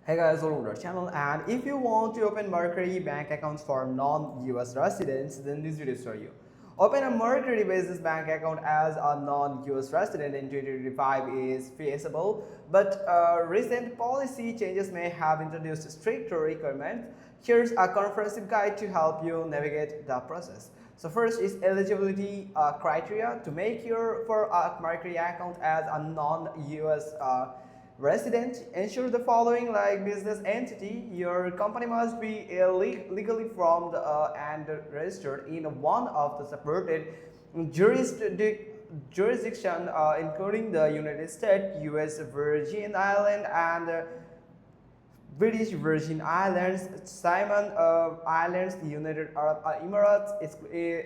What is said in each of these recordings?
Hey guys, welcome to our channel, and if you want to open Mercury Bank accounts for non-US residents, then this video is for you. Open a Mercury business bank account as a non-US resident in 2025 is feasible, but recent policy changes may have introduced stricter requirements. Here's a comprehensive guide to help you navigate the process. So first is eligibility criteria to make your for a Mercury account as a non-US resident. Ensure the following, like business entity: your company must be legally formed and registered in one of the supported jurisdiction, including the United States, US Virgin Islands, and British Virgin Islands, Simon Islands, United Arab Emirates,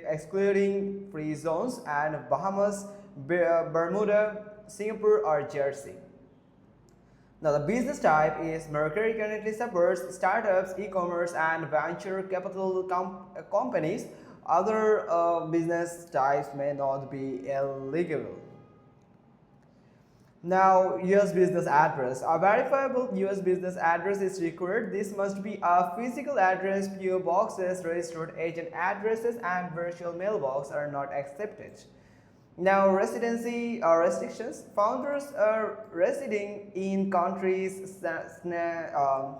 excluding free zones, and Bahamas, Bermuda, Singapore, or Jersey. Now, the business type is Mercury currently supports startups, e-commerce, and venture capital companies. Other business types may not be eligible. Now, US business address. A verifiable US business address is required. This must be a physical address. PO boxes, registered agent addresses, and virtual mailbox are not accepted. Now, residency restrictions. Founders are residing in countries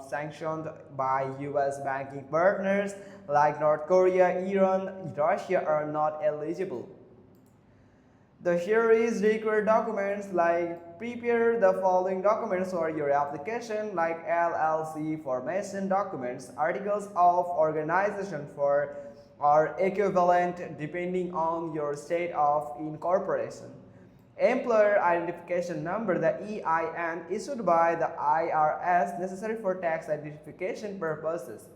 sanctioned by US banking partners like North Korea, Iran, Russia are not eligible. Here is required documents, like prepare the following documents for your application, like LLC formation documents, articles of organization for or equivalent depending on your state of incorporation, employer identification number, the EIN issued by the IRS, necessary for tax identification purposes.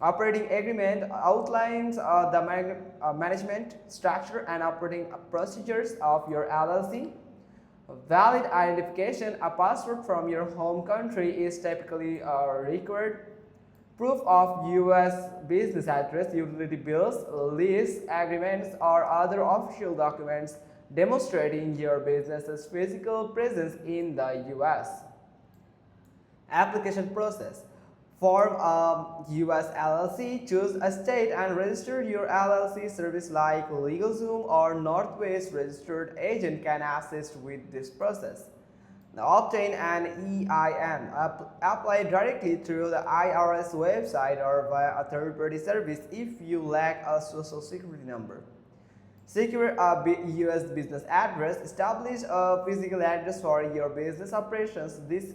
Operating agreement outlines the management structure and operating procedures of your LLC. Valid identification, a passport from your home country is typically required. Proof of US business address, utility bills, lease agreements, or other official documents demonstrating your business's physical presence in the US. Application process. Form a US LLC, choose a state and register your LLC. Service like LegalZoom or Northwest registered agent can assist with this process. Now, obtain an EIN. Apply directly through the IRS website or via a third-party service if you lack a social security number. Secure a US business address. Establish a physical address for your business operations. This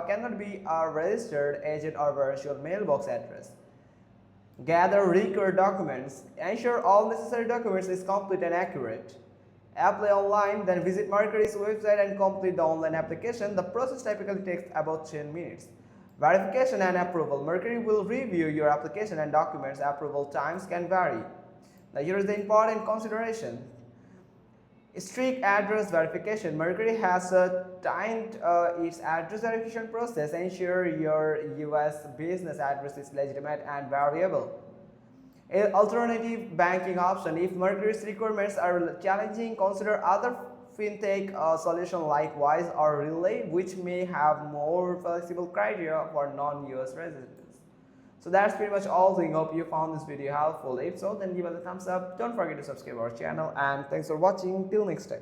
cannot be a registered agent or virtual mailbox address. Gather required documents. Ensure all necessary documents is complete and accurate. Apply online, then visit Mercury's website and complete the online application. The process typically takes about 10 minutes. Verification and approval. Mercury will review your application and documents. Approval times can vary. Now, here is the important consideration. Strict address verification. Mercury has timed its address verification process. Ensure your US business address is legitimate and variable. Alternative banking option. If Mercury's requirements are challenging, consider other fintech solutions like Wise or Relay, which may have more flexible criteria for non-US residents. So that's pretty much all. I hope you found this video helpful. If so, then give us a thumbs up. Don't forget to subscribe our channel, and thanks for watching. Till next time.